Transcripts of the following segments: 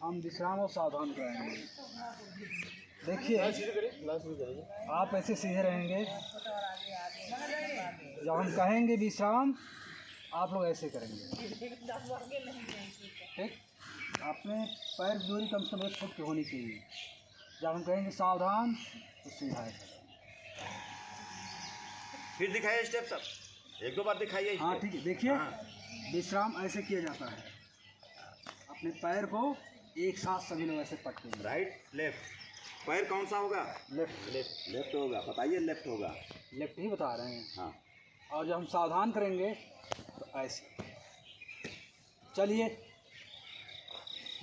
हम विश्राम और सावधान कराएंगे। देखिए, आप ऐसे सीधे रहेंगे, जब हम कहेंगे विश्राम आप लोग ऐसे करेंगे। ठीक, अपने पैर की दूरी कम से कम 1 फुट की होनी चाहिए। जब हम कहेंगे सावधान तो सीधा है। फिर दिखाइए स्टेप सब, 1-2 बार दिखाइए। हाँ ठीक है, देखिए विश्राम ऐसे किया जाता है। अपने पैर को एक साथ सभी लोग ऐसे पटकेंगे। राइट लेफ्ट, पैर कौन सा होगा? लेफ्ट। लेफ्ट होगा, बताइए लेफ्ट होगा। लेफ्ट ही बता रहे हैं। हाँ, और जब हम सावधान करेंगे तो ऐसे। चलिए,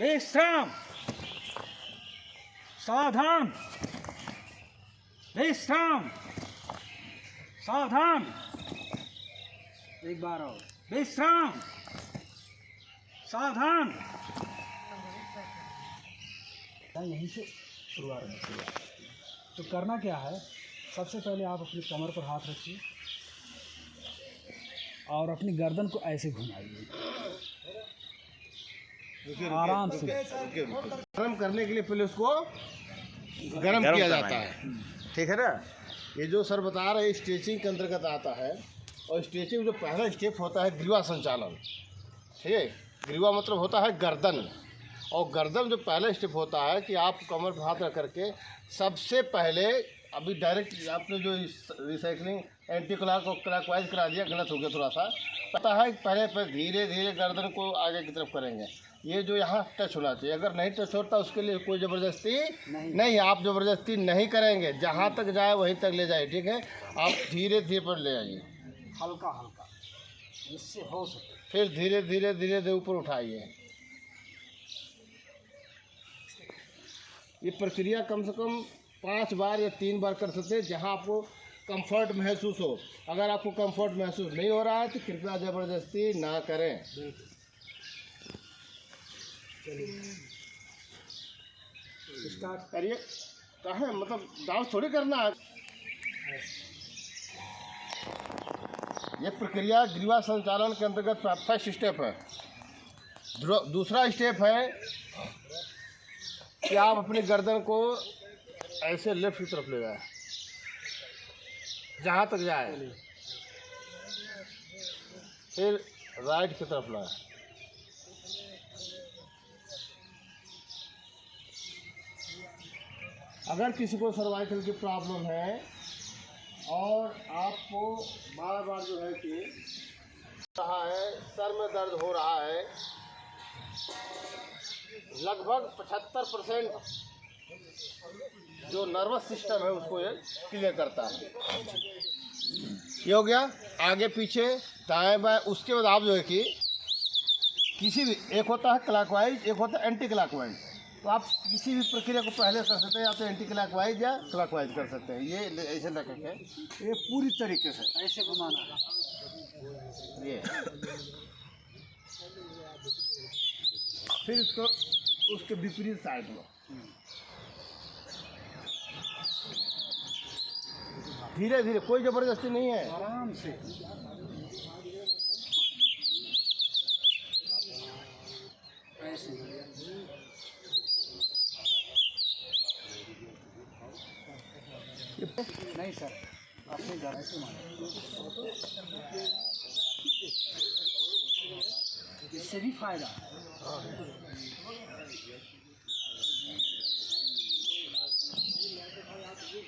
विश्राम, सावधान, विश्राम, सावधान। एक बार और, विश्राम, सावधान। यहीं से शुरुआत है। तो करना क्या है, सबसे पहले आप अपनी कमर पर हाथ रखिए और अपनी गर्दन को ऐसे घुमाइए आराम से। गरम करने के लिए पहले उसको गरम किया जाता है, ठीक है ना। ये जो सर बता रहे हैं स्ट्रेचिंग के अंतर्गत आता है। और स्ट्रेचिंग जो पहला स्टेप होता है ग्रीवा संचालन, ठीक है। ग्रीवा मतलब होता है गर्दन, और गर्दन जो पहला स्टेप होता है कि आप कमर पर हाथ रख करके सबसे पहले, अभी डायरेक्ट आपने जो रिसाइकलिंग एंटी क्लॉकवाइज करा दिया, गलत हो गया थोड़ा सा। पता है पहले पर धीरे धीरे गर्दन को आगे की तरफ करेंगे। ये जो यहाँ टच होना चाहिए, अगर नहीं टच होता उसके लिए कोई ज़बरदस्ती नहीं, आप ज़बरदस्ती नहीं करेंगे। जहाँ तक जाए वहीं तक ले जाए, ठीक है। आप धीरे धीरे पर ले आइए, हल्का हल्का, जिससे हो सके। फिर धीरे धीरे धीरे धीरे ऊपर उठाइए। ये प्रक्रिया कम से कम 5 बार या 3 बार कर सकते हैं, जहाँ आपको कंफर्ट महसूस हो। अगर आपको कंफर्ट महसूस नहीं हो रहा है तो कृपया ज़बरदस्ती ना करें। स्टार्ट करिए। कहाँ मतलब डांस थोड़ी करना है। ये प्रक्रिया ग्रीवा संचालन के अंतर्गत फर्स्ट स्टेप है। दूसरा स्टेप है कि आप अपनी गर्दन को ऐसे लेफ्ट की तरफ ले जाए, जहाँ तक जाए, फिर राइट की तरफ लाए। अगर किसी को सर्वाइकल की प्रॉब्लम है और आपको बार बार जो है कि रहा है, सर में दर्द हो रहा है, लगभग 75% जो नर्वस सिस्टम है उसको ये क्लियर करता है। ये हो गया आगे पीछे दाएं बाएं। उसके बाद आप जो है कि किसी भी, एक होता है क्लॉकवाइज, एक होता है एंटी क्लॉकवाइज। तो आप किसी भी प्रक्रिया को पहले कर सकते हैं, या तो एंटी क्लॉकवाइज या क्लॉकवाइज कर सकते हैं। ये ऐसे लग के ये पूरी तरीके से ऐसे घुमाना है। ये, फिर इसको उसके विपरीत साइड में धीरे धीरे, कोई ज़बरदस्ती नहीं है, आराम से। ऐसे नहीं सर, अपने घर से मानो, इससे भी फायदा है।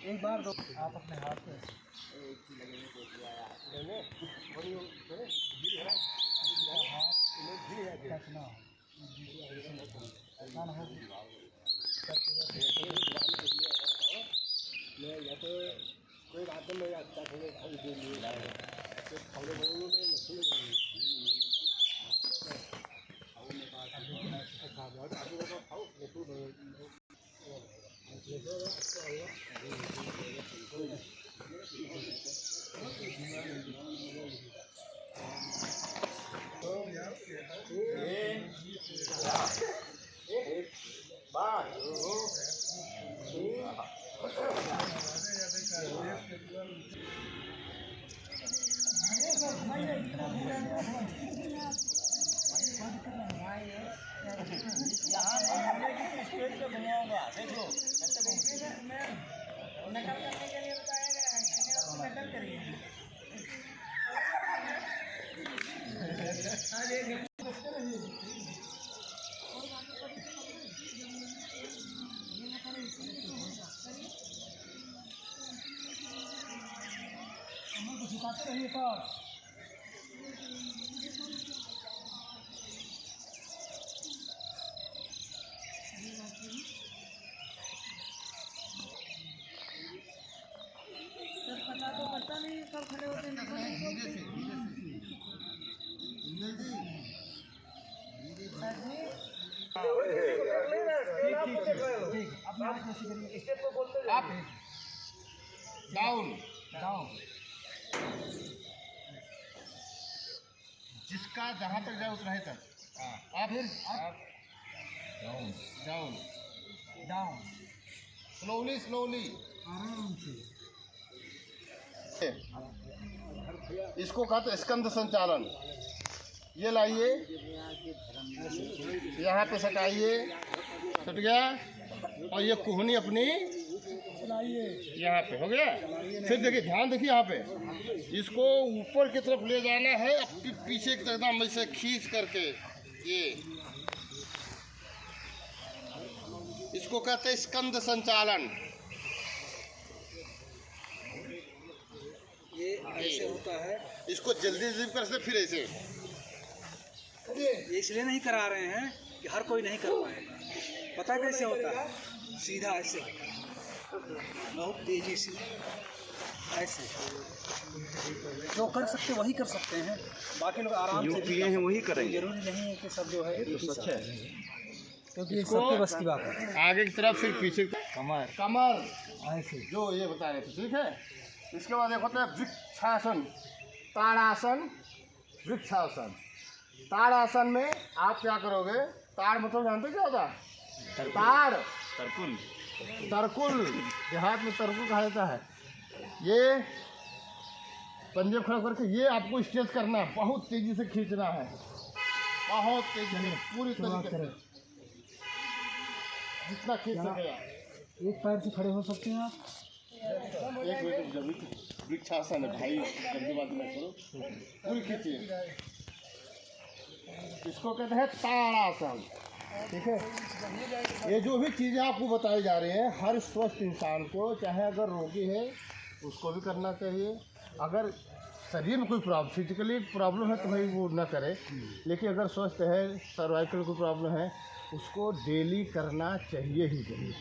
एक बार दो, आप अपने हाथ पे यहाँ सिखाते रहिए सर। पता तो पता नहीं कब खड़े होते हैं। Up down down. जिसका जहाँ तक जाए उतना ही तक। Up up down down down. Slowly slowly. आराम से। इसको कहते हैं स्कंद संचालन। ये लाइए, यहाँ पे सटाइए, सट गया, और ये कोहनी अपनी यहाँ पे हो गया। फिर देखिए, ध्यान देखिए यहाँ पे, इसको ऊपर की तरफ ले जाना है, अब पीछे की तरफ एकदम ऐसे खींच करके, ये इसको कहते हैं स्कंद संचालन। ये ऐसे होता है। इसको जल्दी जल्दी कर सकते, फिर ऐसे। ये इसलिए नहीं करा रहे हैं कि हर कोई नहीं कर पाएगा। पता कैसे होता है? सीधा ऐसे, बहुत तेजी से ऐसे। जो कर सकते वही कर सकते हैं, बाकी लोग आराम से किए हैं वही करेंगे। जरूरी नहीं है कि सब जो है ये तो सच है, क्योंकि ये सबके बस की बात है। आगे की तरफ, फिर पीछे की तरफ। कमर कमर ऐसे। जो ये बता रहे थे, ठीक है। इसके बाद एक होता है वृक्षासन, ताड़ासन, वृक्षासन। ताड़ासन में आप क्या करोगे? ताड़ मतलब जानते क्या होता है? ताड़, तरकुल। तरकुल, देहात में तरकुल कहा जाता है। ये पंजे खड़ा करके ये आपको स्ट्रेच करना है, बहुत तेजी से खींचना है, बहुत तेजी से, पूरी तरीके से, जितना खींच सके आप। एक पैर से खड़े हो सकते हैं आप। एक मिनट, जब वृक्षासन है भाई, गंदबाजी मत करो, पूरी खींचिए। इसको कहते हैं ताड़ासन, ठीक है। ये जो भी चीज़ें आपको बताई जा रही हैं, हर स्वस्थ इंसान को, चाहे अगर रोगी है उसको भी करना चाहिए। अगर शरीर में कोई प्रॉब्लम, फिजिकली प्रॉब्लम है तो भाई वो ना करे, लेकिन अगर स्वस्थ है, सर्वाइकल कोई प्रॉब्लम है, उसको डेली करना चाहिए ही चाहिए।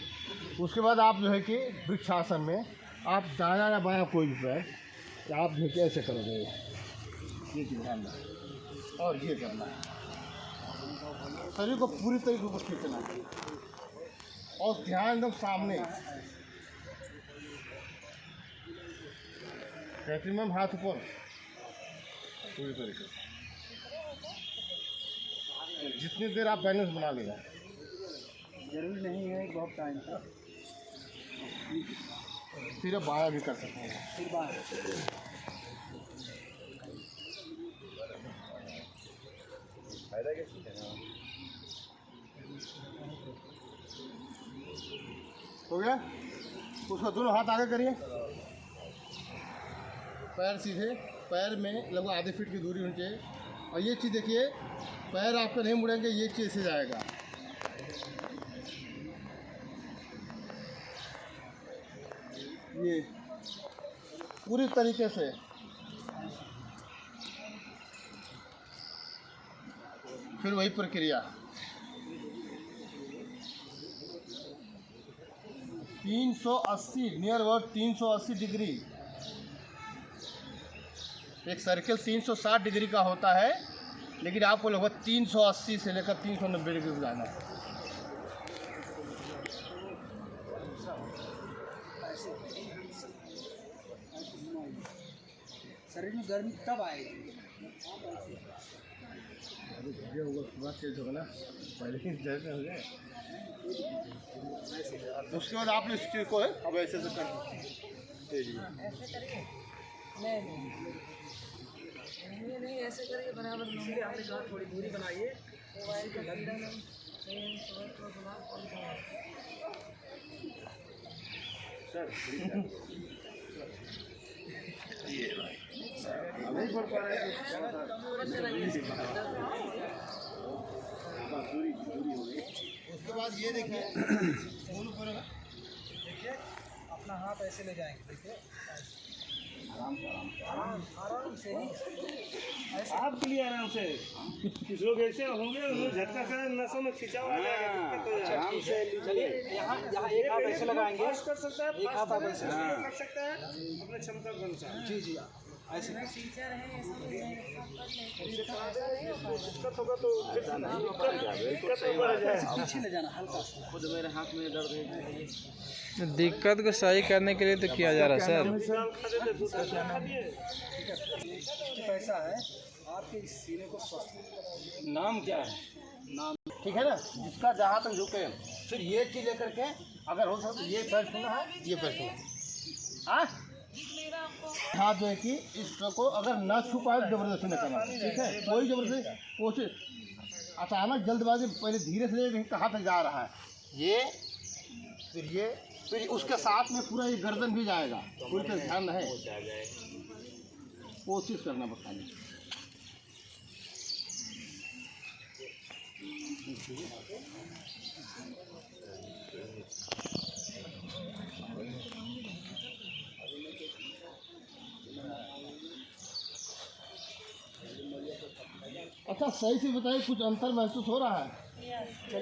उसके बाद आप जो है कि वृक्षासन में आप दायां या बायां कोई भी पैर आप देखिए ऐसे करोगे, ये ध्यान रखना, और ये करना है, शरीर को पूरी तरीके से खींचना है, और ध्यान एकदम सामने। कहती मैम हाथ ऊपर, पूरी तरीके से। जितनी देर आप बैलेंस बना लेगा, जरूरी नहीं है बहुत टाइम तक। फिर आप बाया भी कर सकते हैं। फिर बाहर हो गया। उसका दोनों हाथ आगे करिए, पैर सीधे, पैर में लगभग आधे फीट की दूरी होनी चाहिए। और ये चीज़ देखिए, पैर आपका नहीं मुड़ेंगे, ये चीज़ से जाएगा। ये पूरी तरीके से, फिर वही प्रक्रिया 380 नियर अबाउट 380 डिग्री। एक सर्कल 360 डिग्री का होता है, लेकिन आपको लगभग 380 से लेकर 390 डिग्री जाना है। शरीर में गर्मी तब आएगी। ये होगा सुबह तेज होगा ना, पहले ही जैसे हो जाए। उसके बाद आपने इस चीज़ को है अब ऐसे से कर नहीं ऐसे करके बराबर थोड़ी दूरी बनाइए। उसके बाद ये देखिए देखिए अपना हाथ ऐसे ले जाएंगे, देखिए आराम से ही आपके लिए आराम से कुछ लोग ऐसे होंगे उन्हें झटका से नसों में खिंचाव आ जाएगा, दिक्कत हो जाएगा। आराम से चलिए। यहाँ यहाँ एक हाथ ऐसे लगाएंगे, पास कर सकता है, एक हाथ आप ऐसे कर सकता है अपने क्षमता के अनुसार। जी जी ऐसे दिक्कत होगा तो दिक्कत तो बढ़ जाएगा। पीछे ले जाना हल्का सा। दिक्कत को सही करने के लिए तो किया जा रहा है सर। पैसा है आपके इस सीने को स्वस्थ। नाम क्या है? ठीक है ना, जिसका जहाँ तक झुके फिर ये चीज़ लेकर के अगर हो सकता ये पैर छूना है, ये पैर छूना हाँ हाथ जो है कि इसको अगर ना छू पाए तो जबरदस्ती न करना, ठीक है। कोई जबरदस्ती कोशिश अचानक जल्दबाजी पहले धीरे से कहाँ तक जा रहा है ये फिर उसके साथ में पूरा ये गर्दन भी जाएगा, पूरी तरह ध्यान रहे, कोशिश करना बताने। अच्छा सही से बताइए, कुछ अंतर महसूस हो रहा है?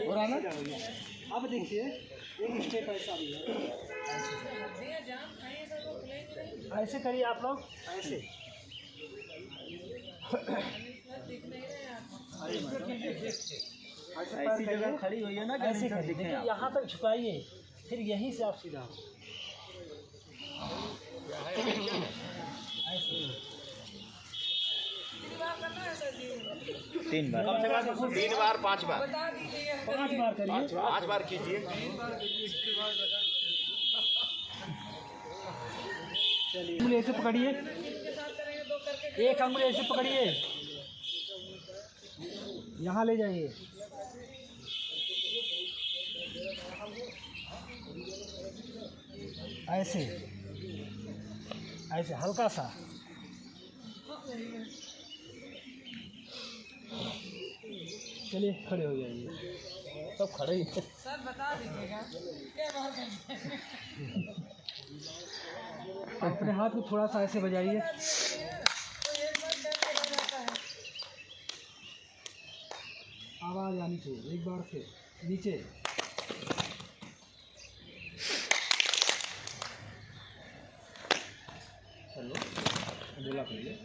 हो रहा है ना? अब देखिए एक स्टेप ऐसा भी है, ऐसे करिए आप लोग, ऐसे ऐसी जगह खड़ी हुई है ना, ऐसे करिए, यहाँ तक झुकाइए, फिर यहीं से आप सीधा तीन बार 5 बार 5 बार करिए। 5 बार कीजिए। उंगली ऐसे पकड़िए, एक उंगली ऐसे पकड़िए, यहाँ ले जाइए, ऐसे ऐसे हल्का सा, चलिए खड़े हो जाइए, सब खड़े ही हैं। सर बता दीजिएगा क्या बार अपने हाथ को थोड़ा सा ऐसे बजाइए, आवाज़ आनी चाहिए, एक बार से नीचे, चलो बोला करिए,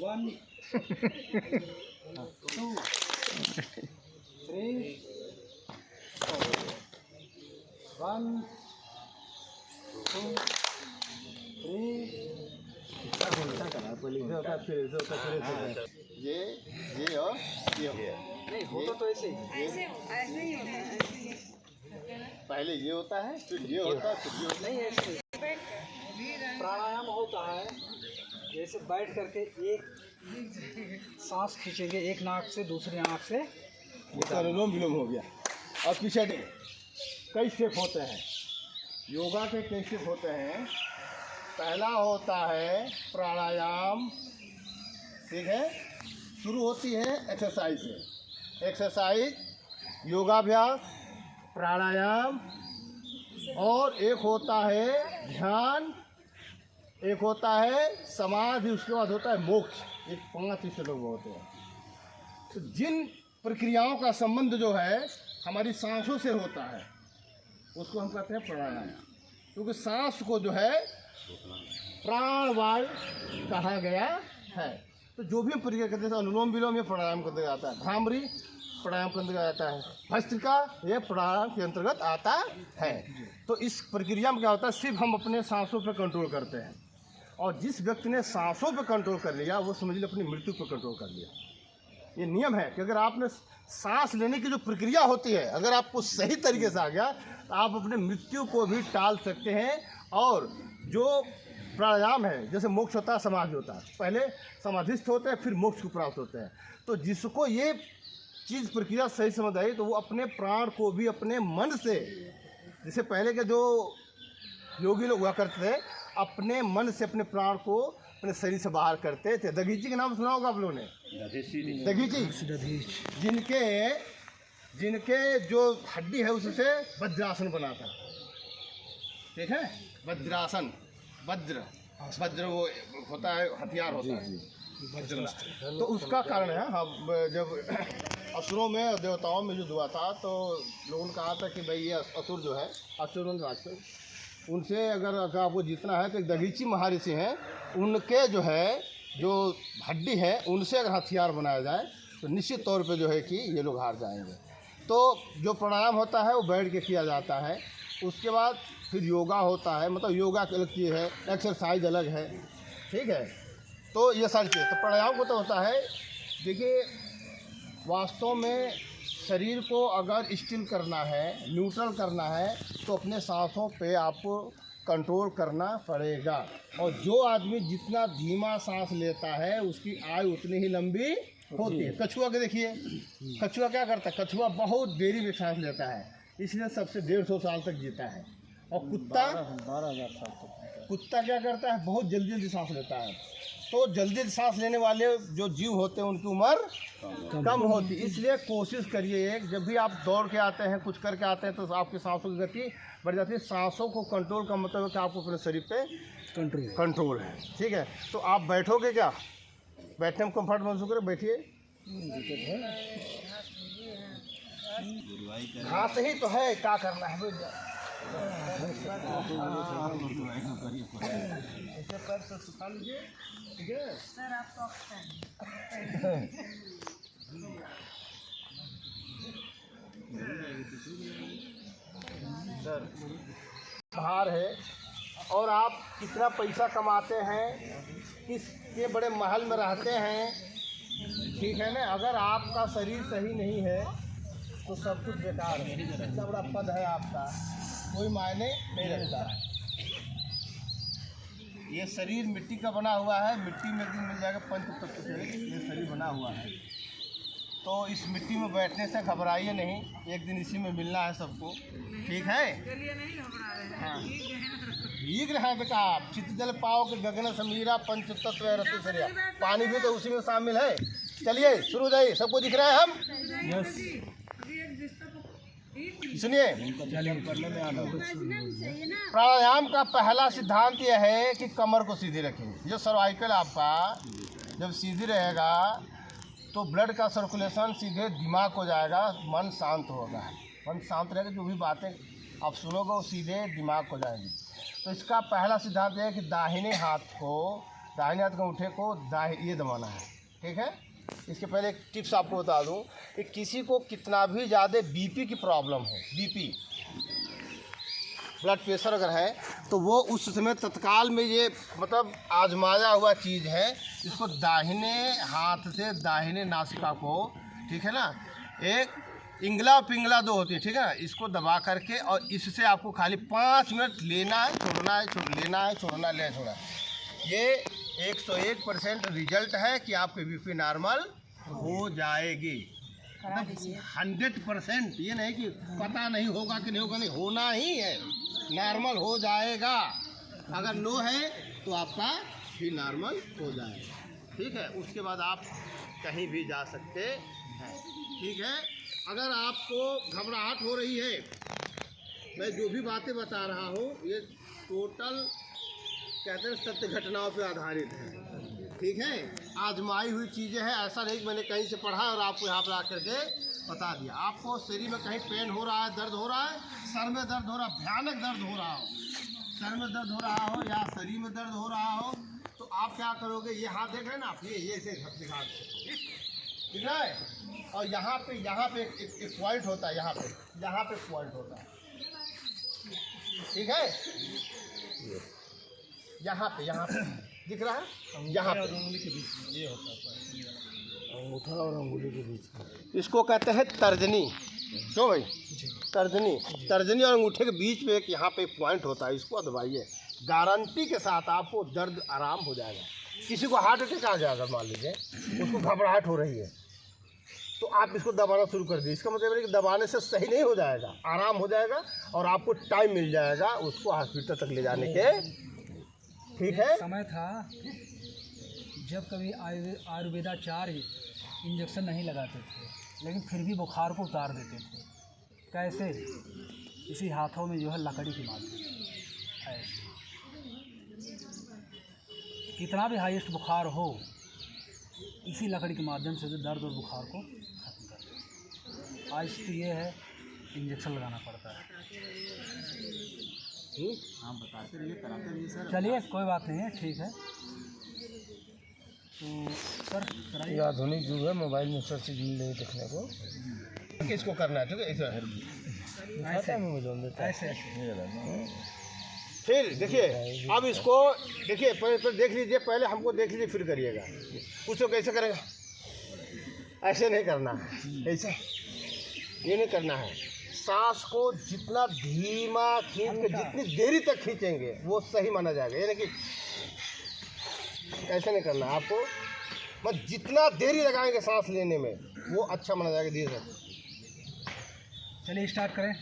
1 2 3 4 1 2 ये और ये हो। नहीं होता तो ऐसे ही, ऐसे ही होता है, ऐसे ही। पहले ये होता है, फिर ये होता है, फिर ये होता नहीं ऐसे प्राणायाम होता है, जैसे बैठ करके एक सांस खींचेंगे एक नाक से दूसरी नाक से, है। तो अनुलोम विलोम हो गया। अब पीछे कई स्टेप होते हैं, योगा के कई स्टेप होते हैं। पहला होता है प्राणायाम, ठीक है, शुरू होती है एक्सरसाइज से। एक्सरसाइज, योगाभ्यास, प्राणायाम, और एक होता है ध्यान, एक होता है समाधि, उसके बाद होता है मोक्ष। एक 5 स्टेप होते हैं। तो जिन प्रक्रियाओं का संबंध जो है हमारी सांसों से होता है उसको हम कहते हैं प्राणायाम, क्योंकि सांस को जो है प्राणवायु कहा गया है। तो जो भी हम प्रक्रिया करते हैं, अनुलोम विलोम ये प्राणायाम के अंतर्गत आता है, भ्रामरी प्राणायाम के अंतर्गत आता है, भस्त्रिका ये प्राणायाम के अंतर्गत आता है। तो इस प्रक्रिया में क्या होता है, सिर्फ हम अपने सांसों पर कंट्रोल करते हैं, और जिस व्यक्ति ने सांसों पर कंट्रोल कर लिया वो समझ लीजिए अपनी मृत्यु पर कंट्रोल कर लिया। ये नियम है कि अगर आपने सांस लेने की जो प्रक्रिया होती है अगर आपको सही तरीके से आ गया तो आप अपने मृत्यु को भी टाल सकते हैं। और जो प्राणायाम है, जैसे मोक्ष होता है, समाधि होता है, पहले समाधिस्थ होते हैं फिर मोक्ष को प्राप्त होते हैं। तो जिसको ये चीज़ प्रक्रिया सही समझ आई तो वो अपने प्राण को भी अपने मन से, जैसे पहले के जो योगी लोग हुआ करते थे, अपने मन से अपने प्राण को अपने शरीर से बाहर करते थे। दधीची का नाम सुना होगा आप लोगों ने? दधीची जिनके जो हड्डी है उससे वज्रासन बना था। ठीक है, वज्रासन, वज्र वो होता है, हथियार होता है वज्र। तो उसका कारण है, हम जब असुरों में और देवताओं में युद्ध हुआ था तो लोगों ने कहा था कि भाई ये असुर जो है, असुरों के राक्षस, उनसे अगर आपको जीतना है तो एक दधीची महर्षि हैं, उनके जो है जो हड्डी है उनसे अगर हथियार बनाया जाए तो निश्चित तौर पे जो है कि ये लोग हार जाएंगे। तो जो प्राणायाम होता है वो बैठ के किया जाता है। उसके बाद फिर योगा होता है, मतलब योगा की अलग चीज़ है, एक्सरसाइज अलग है। ठीक है, तो ये सारी चीज़। तो प्राणायाम को तो होता है, देखिए वास्तव में शरीर को अगर स्टिल करना है, न्यूट्रल करना है, तो अपने सांसों पे आपको कंट्रोल करना पड़ेगा। और जो आदमी जितना धीमा सांस लेता है उसकी आयु उतनी ही लंबी होती है। कछुआ के देखिए, कछुआ क्या करता है? कछुआ बहुत देरी में सांस लेता है, इसलिए सबसे 150 साल तक जीता है। और कुत्ता 12,000 साल तक। कुत्ता क्या करता है? बहुत जल्दी जल्दी सांस लेता है। तो जल्दी सांस लेने वाले जो जीव होते हैं उनकी उम्र कम होती है। इसलिए कोशिश करिए, जब भी आप दौड़ के आते हैं, कुछ करके आते हैं, तो आपकी सांसों की गति बढ़ जाती है। सांसों को कंट्रोल का मतलब है कि आपको अपने शरीर पे कंट्रोल है। ठीक है, तो आप बैठोगे क्या? बैठने में कंफर्ट महसूस करें, बैठिए। घास ही तो है, क्या करना है? ऐसे पैर से सुखा लीजिए। ठीक है सर, आपको सर बाहर है और आप कितना पैसा कमाते हैं, किसके बड़े महल में रहते हैं, ठीक है ना? अगर आपका शरीर सही नहीं है तो सब कुछ बेकार है। इतना बड़ा पद है आपका, कोई मायने नहीं रखता है। ये शरीर मिट्टी का बना हुआ है, मिट्टी में एक दिन मिल जाएगा पंच तत्व से ये शरीर बना हुआ है। तो इस मिट्टी में बैठने से घबराइए नहीं, एक दिन इसी में मिलना है सबको। ठीक है, हाँ, भीग रहे हैं बेटा आप। चित्त जल पाओ के गगन समीरा पंच तत्व रति सरिया, पानी भी तो उसी में शामिल है। चलिए शुरू जाइए, सबको दिख रहा है हम? सुनिए, प्राणायाम का पहला सिद्धांत यह है कि कमर को सीधी रखें। जो सर्वाइकल आपका जब सीधी रहेगा तो ब्लड का सर्कुलेशन सीधे दिमाग को जाएगा, मन शांत होगा। मन शांत रहेगा, जो भी बातें आप सुनोगे वो सीधे दिमाग को जाएंगी। तो इसका पहला सिद्धांत है कि दाहिने हाथ के अंगूठे को ये दबाना है। ठीक है, इसके पहले एक टिप्स आपको बता दूं कि किसी को कितना भी ज़्यादा बीपी की प्रॉब्लम हो, बीपी ब्लड प्रेशर अगर है, तो वो उस समय तत्काल में ये मतलब आजमाया हुआ चीज़ है। इसको दाहिने हाथ से दाहिने नासिका को, ठीक है ना, एक इंगला और पिंगला दो होती है, ठीक है ना, इसको दबा करके और इससे आपको खाली 5 मिनट लेना है, छोड़ना है, लेना है, छोड़ना, ले छोड़ा। ये 101% रिजल्ट है कि आपकी बीपी नॉर्मल हो जाएगी। 100%, ये नहीं कि पता नहीं होगा कि नहीं होगा, नहीं, होना ही है, नॉर्मल हो जाएगा। अगर नो है तो आपका भी नॉर्मल हो जाएगा। ठीक है, उसके बाद आप कहीं भी जा सकते हैं। ठीक है, अगर आपको घबराहट हो रही है, मैं जो भी बातें बता रहा हूँ ये टोटल कहते हैं सत्य घटनाओं पे आधारित है। ठीक है, आजमाई हुई चीज़ें हैं, ऐसा नहीं कि मैंने कहीं से पढ़ा और आपको यहाँ पर आकर के बता दिया। आपको शरीर में कहीं पेन हो रहा है, दर्द हो रहा है, सर में दर्द हो रहा है, भयानक दर्द हो रहा हो, सर में दर्द हो रहा हो या शरीर में दर्द हो रहा हो, तो आप क्या करोगे? ये हाथ देख रहे हैं ना आप, ये से दिखा, ठीक है। और यहाँ पे एक पॉइंट होता है, यहाँ पे पॉइंट होता है, ठीक है। यहाँ पे दिख रहा है, यहाँ पे अंगुली के बीच ये होता है, अंगूठा और अंगुली के बीच, इसको कहते हैं तर्जनी। क्यों भाई? तर्जनी और अंगूठे के बीच में एक यहाँ पे पॉइंट होता है, इसको दबाइए, गारंटी के साथ आपको दर्द आराम हो जाएगा। किसी को हार्ट अटैक आ जाएगा, मान लीजिए उसको घबराहट हो रही है, तो आप इसको दबाना शुरू कर दीजिए। इसका मतलब है कि दबाने से सही नहीं हो जाएगा, आराम हो जाएगा और आपको टाइम मिल जाएगा उसको हॉस्पिटल तक ले जाने के। ठीक है। समय था जब कभी आयुर्वेदाचार्य इंजेक्शन नहीं लगाते थे, लेकिन फिर भी बुखार को उतार देते थे। कैसे? इसी हाथों में जो है लकड़ी की माध्यम है। कितना भी हाईएस्ट बुखार हो, इसी लकड़ी के माध्यम से दर्द और बुखार को खत्म कर देते। आज तो ये है इंजेक्शन लगाना पड़ता है। हाँ, बताते रहिए, कराते रहिए सर। चलिए कोई बात नहीं है, ठीक है। तो सर कराइए। आधुनिक युग है, मोबाइल में सर्च नहीं देखने को किसको करना है। ठीक है, ऐसे फिर देखिए, अब इसको देखिए, पहले देख लीजिए, पहले हमको देख लीजिए फिर करिएगा। कुछ लोग कैसे करेगा, ऐसे नहीं करना है, ऐसे ये नहीं करना है। सांस को जितना धीमा खींच के जितनी देरी तक खींचेंगे वो सही माना जाएगा। यानी कि ऐसे नहीं करना आपको, बस जितना देरी लगाएंगे सांस लेने में वो अच्छा माना जाएगा। धीरे से चलिए स्टार्ट करें।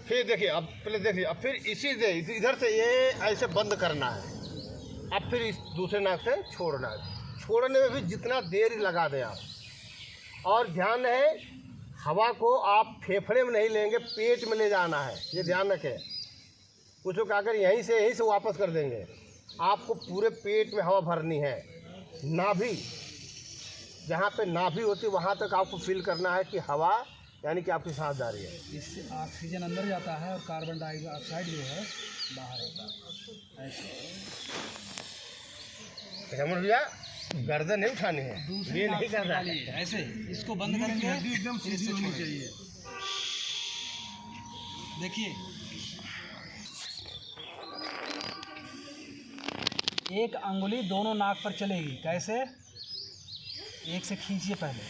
फिर देखिए, अब पहले देखिए, अब फिर इसी से इधर से ये ऐसे बंद करना है। अब फिर इस दूसरे नाक से छोड़ना है। छोड़ने में भी जितना देर लगा दें आप, और ध्यान है हवा को आप फेफड़े में नहीं लेंगे, पेट में ले जाना है, ये ध्यान रखें। कुछ लोग आकर यहीं से वापस कर देंगे। आपको पूरे पेट में हवा भरनी है। नाभि, जहाँ पे नाभि होती है वहाँ तक आपको फील करना है कि हवा यानी कि आपकी सांस जा रही है। इससे ऑक्सीजन अंदर जाता है और कार्बन डाइऑक्साइड जो है बाहर होता है। समझ भैया, गर्दन नहीं उठानी है, ये नहीं करना है। ऐसे इसको बंद करेंगे, एकदम सीधी होनी चाहिए। देखिए, एक अंगुली दोनों नाक पर चलेगी। कैसे? एक से खींचिए पहले,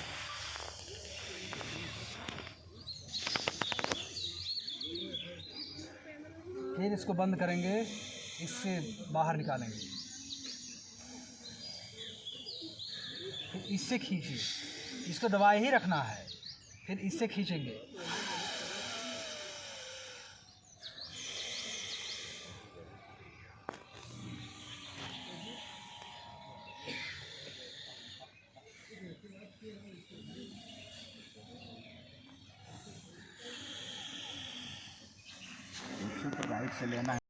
फिर इसको बंद करेंगे, इससे बाहर निकालेंगे, फिर इससे खींचिए। इसको दबाए ही रखना है, फिर इससे खींचेंगे। राइट से लेना है।